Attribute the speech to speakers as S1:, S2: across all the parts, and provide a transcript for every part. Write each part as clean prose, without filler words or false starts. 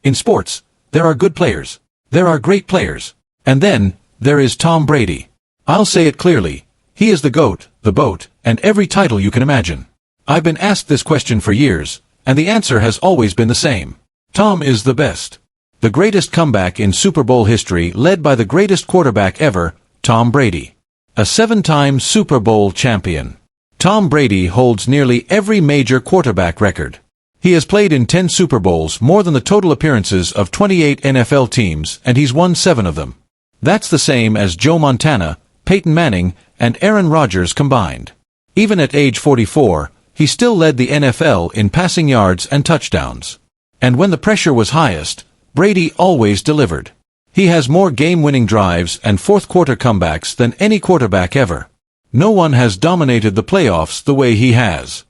S1: In sports, there are good players. There are great players. And then, there is Tom Brady. I'll say it clearly. He is the GOAT, the BOAT, and every title you can imagine. I've been asked this question for years, and the answer has always been the same. Tom is the best. The greatest comeback in Super Bowl history led by the greatest quarterback ever, Tom Brady. A 7-time Super Bowl champion. Tom Brady holds nearly every major quarterback record. He has played in 10 Super Bowls, more than the total appearances of 28 NFL teams, and he's won 7 of them. That's the same as Joe Montana, Peyton Manning, and Aaron Rodgers combined. Even at age 44, he still led the NFL in passing yards and touchdowns. And when the pressure was highest, Brady always delivered. He has more game-winning drives and fourth-quarter comebacks than any quarterback ever. No one has dominated the playoffs the way he has.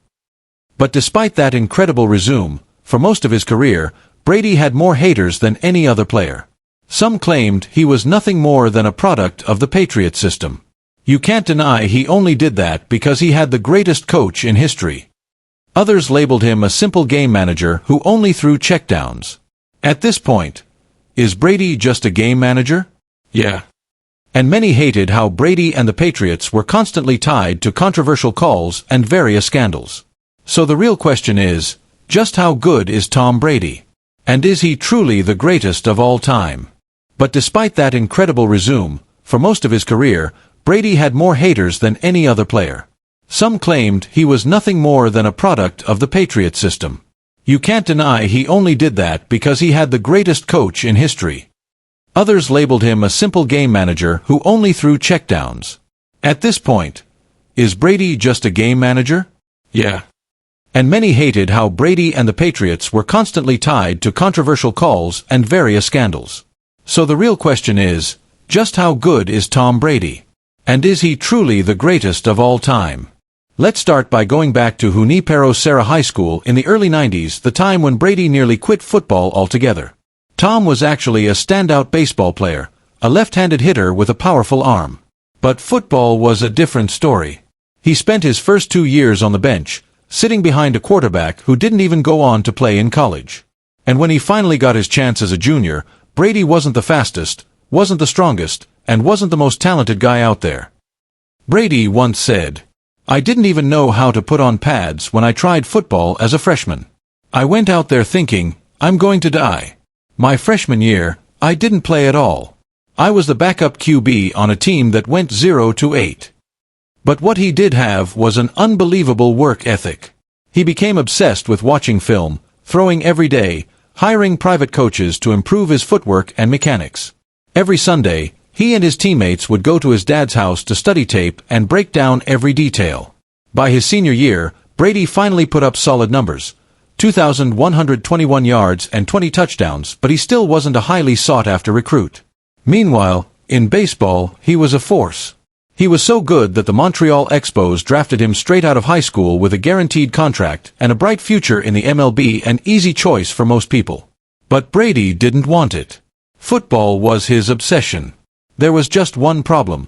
S1: But despite that incredible resume, for most of his career, Brady had more haters than any other player. Some claimed he was nothing more than a product of the Patriot system. You can't deny he only did that because he had the greatest coach in history. Others labeled him a simple game manager who only threw checkdowns. At this point, is Brady just a game manager? Yeah. And many hated how Brady and the Patriots were constantly tied to controversial calls and various scandals. So the real question is, just how good is Tom Brady? And is he truly the greatest of all time? But despite that incredible resume, for most of his career, Brady had more haters than any other player. Some claimed he was nothing more than a product of the Patriot system. You can't deny he only did that because he had the greatest coach in history. Others labeled him a simple game manager who only threw checkdowns. At this point, is Brady just a game manager? Yeah. And many hated how Brady and the Patriots were constantly tied to controversial calls and various scandals. So the real question is, just how good is Tom Brady? And is he truly the greatest of all time? Let's start by going back to Junipero Serra High School in the early 90s, the time when Brady nearly quit football altogether. Tom was actually a standout baseball player, a left-handed hitter with a powerful arm. But football was a different story. He spent his first 2 years on the bench, sitting behind a quarterback who didn't even go on to play in college. And when he finally got his chance as a junior, Brady wasn't the fastest, wasn't the strongest, and wasn't the most talented guy out there. Brady once said, "I didn't even know how to put on pads when I tried football as a freshman. I went out there thinking, I'm going to die. My freshman year, I didn't play at all. I was the backup QB on a team that went 0-8. But what he did have was an unbelievable work ethic. He became obsessed with watching film, throwing every day, hiring private coaches to improve his footwork and mechanics. Every Sunday, he and his teammates would go to his dad's house to study tape and break down every detail. By his senior year, Brady finally put up solid numbers, 2,121 yards and 20 touchdowns, but he still wasn't a highly sought-after recruit. Meanwhile, in baseball, he was a force. He was so good that the Montreal Expos drafted him straight out of high school with a guaranteed contract and a bright future in the MLB, an easy choice for most people. But Brady didn't want it. Football was his obsession. There was just one problem.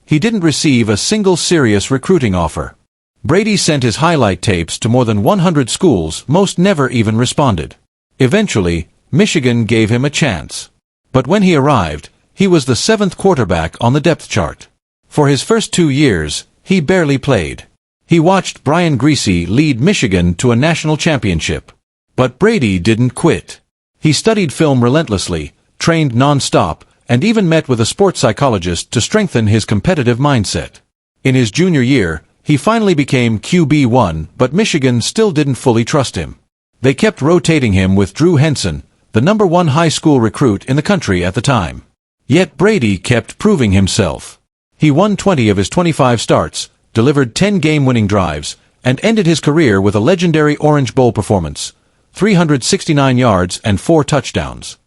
S1: He didn't receive a single serious recruiting offer. Brady sent his highlight tapes to more than 100 schools, most never even responded. Eventually, Michigan gave him a chance. But when he arrived, he was the 7th quarterback on the depth chart. For his first 2 years, he barely played. He watched Brian Griese lead Michigan to a national championship. But Brady didn't quit. He studied film relentlessly, trained non-stop, and even met with a sports psychologist to strengthen his competitive mindset. In his junior year, he finally became QB1, but Michigan still didn't fully trust him. They kept rotating him with Drew Henson, the #1 high school recruit in the country at the time. Yet Brady kept proving himself. He won 20 of his 25 starts, delivered 10 game-winning drives, and ended his career with a legendary Orange Bowl performance, 369 yards and 4 touchdowns.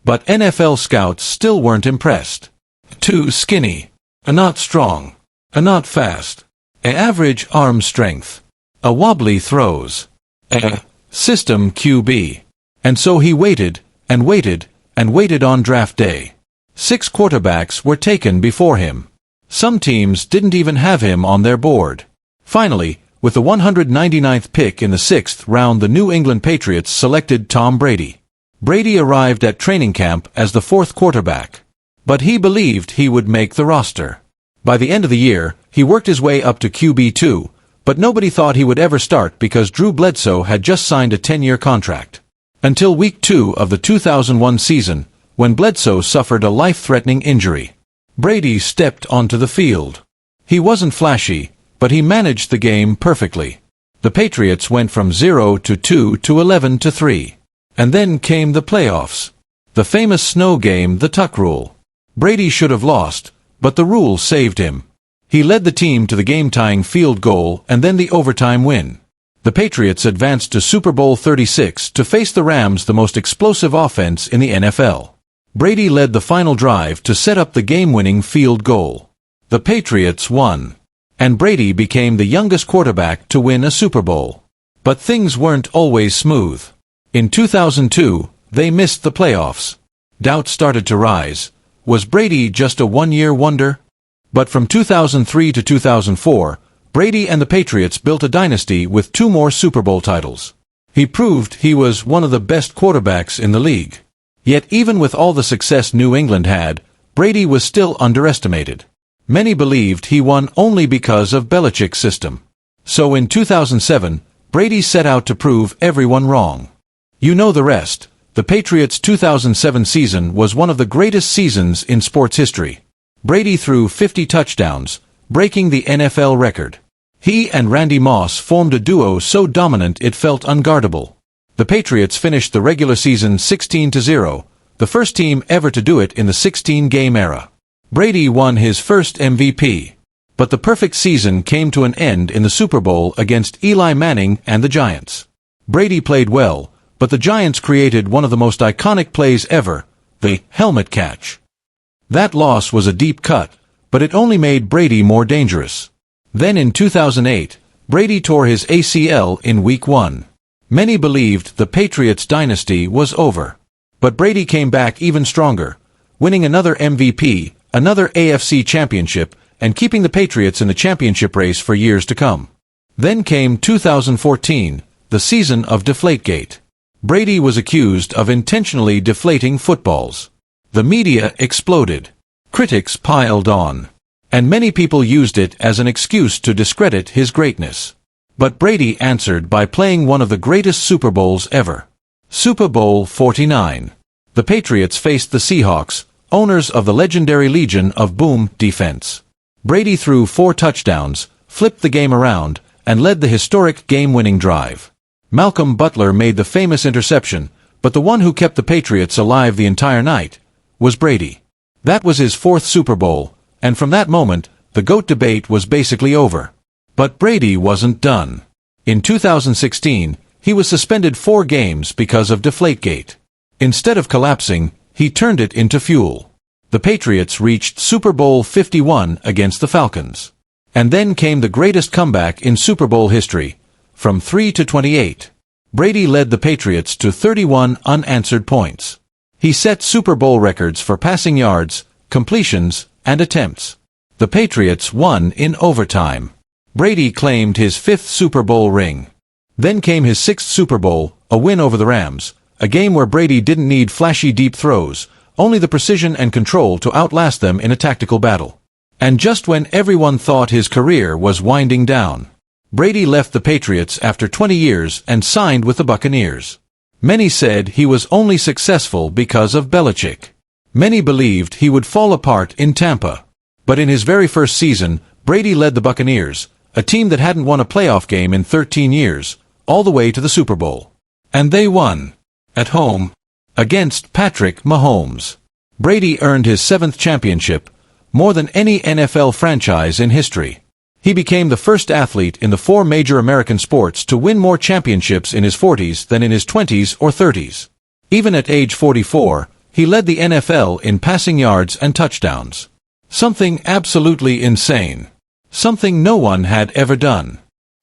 S1: But NFL scouts still weren't impressed. Too skinny. Not strong. Not fast. Average arm strength. Wobbly throws. System QB. And so he waited, and waited, and waited on draft day. 6 quarterbacks were taken before him. Some teams didn't even have him on their board. Finally, with the 199th pick in the 6th round, the New England Patriots selected Tom Brady. Brady arrived at training camp as the fourth quarterback. But he believed he would make the roster. By the end of the year, he worked his way up to QB2, but nobody thought he would ever start because Drew Bledsoe had just signed a 10-year contract. Until Week 2 of the 2001 season, when Bledsoe suffered a life-threatening injury. Brady stepped onto the field. He wasn't flashy, but he managed the game perfectly. The Patriots went from 0-2 to 11-3. And then came the playoffs. The famous snow game, the tuck rule. Brady should have lost, but the rule saved him. He led the team to the game-tying field goal and then the overtime win. The Patriots advanced to Super Bowl 36 to face the Rams, the most explosive offense in the NFL. Brady led the final drive to set up the game-winning field goal. The Patriots won. And Brady became the youngest quarterback to win a Super Bowl. But things weren't always smooth. In 2002, they missed the playoffs. Doubt started to rise. Was Brady just a one-year wonder? But from 2003 to 2004, Brady and the Patriots built a dynasty with 2 more Super Bowl titles. He proved he was one of the best quarterbacks in the league. Yet even with all the success New England had, Brady was still underestimated. Many believed he won only because of Belichick's system. So in 2007, Brady set out to prove everyone wrong. You know the rest. The Patriots' 2007 season was one of the greatest seasons in sports history. Brady threw 50 touchdowns, breaking the NFL record. He and Randy Moss formed a duo so dominant it felt unguardable. The Patriots finished the regular season 16-0, the first team ever to do it in the 16-game era. Brady won his first MVP. But the perfect season came to an end in the Super Bowl against Eli Manning and the Giants. Brady played well, but the Giants created one of the most iconic plays ever, the helmet catch. That loss was a deep cut, but it only made Brady more dangerous. Then in 2008, Brady tore his ACL in Week 1. Many believed the Patriots' dynasty was over. But Brady came back even stronger, winning another MVP, another AFC championship, and keeping the Patriots in the championship race for years to come. Then came 2014, the season of Deflategate. Brady was accused of intentionally deflating footballs. The media exploded. Critics piled on. And many people used it as an excuse to discredit his greatness. But Brady answered by playing one of the greatest Super Bowls ever. Super Bowl 49. The Patriots faced the Seahawks, owners of the legendary Legion of Boom defense. Brady threw 4 touchdowns, flipped the game around, and led the historic game-winning drive. Malcolm Butler made the famous interception, but the one who kept the Patriots alive the entire night was Brady. That was his 4th Super Bowl, and from that moment, the GOAT debate was basically over. But Brady wasn't done. In 2016, he was suspended 4 games because of Deflategate. Instead of collapsing, he turned it into fuel. The Patriots reached Super Bowl 51 against the Falcons. And then came the greatest comeback in Super Bowl history. From 3-28, Brady led the Patriots to 31 unanswered points. He set Super Bowl records for passing yards, completions, and attempts. The Patriots won in overtime. Brady claimed his 5th Super Bowl ring. Then came his 6th Super Bowl, a win over the Rams, a game where Brady didn't need flashy deep throws, only the precision and control to outlast them in a tactical battle. And just when everyone thought his career was winding down, Brady left the Patriots after 20 years and signed with the Buccaneers. Many said he was only successful because of Belichick. Many believed he would fall apart in Tampa. But in his very first season, Brady led the Buccaneers, a team that hadn't won a playoff game in 13 years, all the way to the Super Bowl. And they won. At home. Against Patrick Mahomes. Brady earned his 7th championship, more than any NFL franchise in history. He became the first athlete in the 4 major American sports to win more championships in his 40s than in his 20s or 30s. Even at age 44, he led the NFL in passing yards and touchdowns. Something absolutely insane. Something no one had ever done.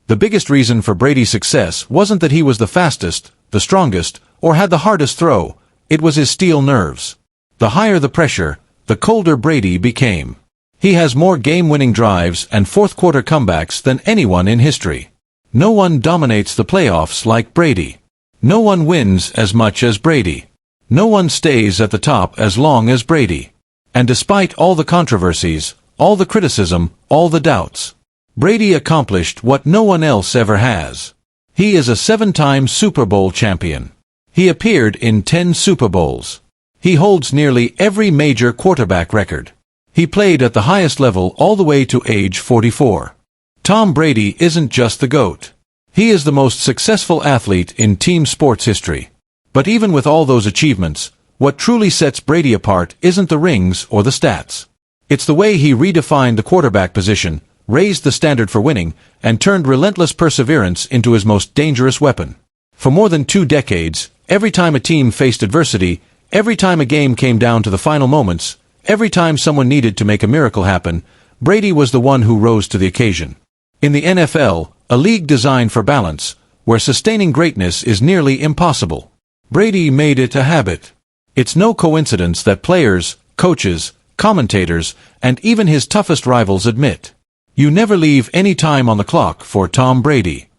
S1: The biggest reason for Brady's success wasn't that he was the fastest, the strongest, or had the hardest throw. It was his steel nerves. The higher the pressure, the colder Brady became. He has more game-winning drives and fourth-quarter comebacks than anyone in history. No one dominates the playoffs like Brady. No one wins as much as Brady. No one stays at the top as long as Brady. And despite all the controversies, all the criticism, all the doubts, Brady accomplished what no one else ever has. He is a 7-time Super Bowl champion. He appeared in 10 Super Bowls. He holds nearly every major quarterback record. He played at the highest level all the way to age 44. Tom Brady isn't just the GOAT. He is the most successful athlete in team sports history. But even with all those achievements, what truly sets Brady apart isn't the rings or the stats. It's the way he redefined the quarterback position, raised the standard for winning, and turned relentless perseverance into his most dangerous weapon. For more than 2 decades, every time a team faced adversity, every time a game came down to the final moments, every time someone needed to make a miracle happen, Brady was the one who rose to the occasion. In the NFL, a league designed for balance, where sustaining greatness is nearly impossible, Brady made it a habit. It's no coincidence that players, coaches, commentators, and even his toughest rivals admit, you never leave any time on the clock for Tom Brady.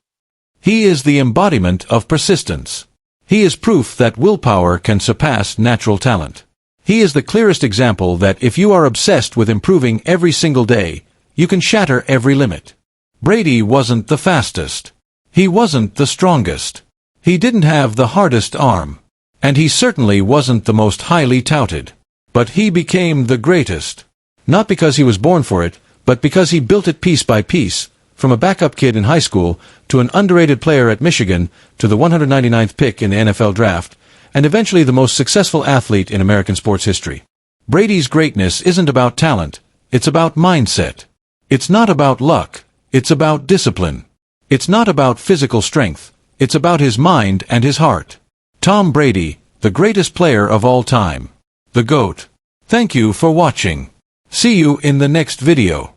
S1: He is the embodiment of persistence. He is proof that willpower can surpass natural talent. He is the clearest example that if you are obsessed with improving every single day, you can shatter every limit. Brady wasn't the fastest. He wasn't the strongest. He didn't have the hardest arm. And he certainly wasn't the most highly touted. But he became the greatest. Not because he was born for it, but because he built it piece by piece, from a backup kid in high school, to an underrated player at Michigan, to the 199th pick in the NFL draft, and eventually the most successful athlete in American sports history. Brady's greatness isn't about talent, it's about mindset. It's not about luck, it's about discipline. It's not about physical strength, it's about his mind and his heart. Tom Brady, the greatest player of all time. The GOAT. Thank you for watching. See you in the next video.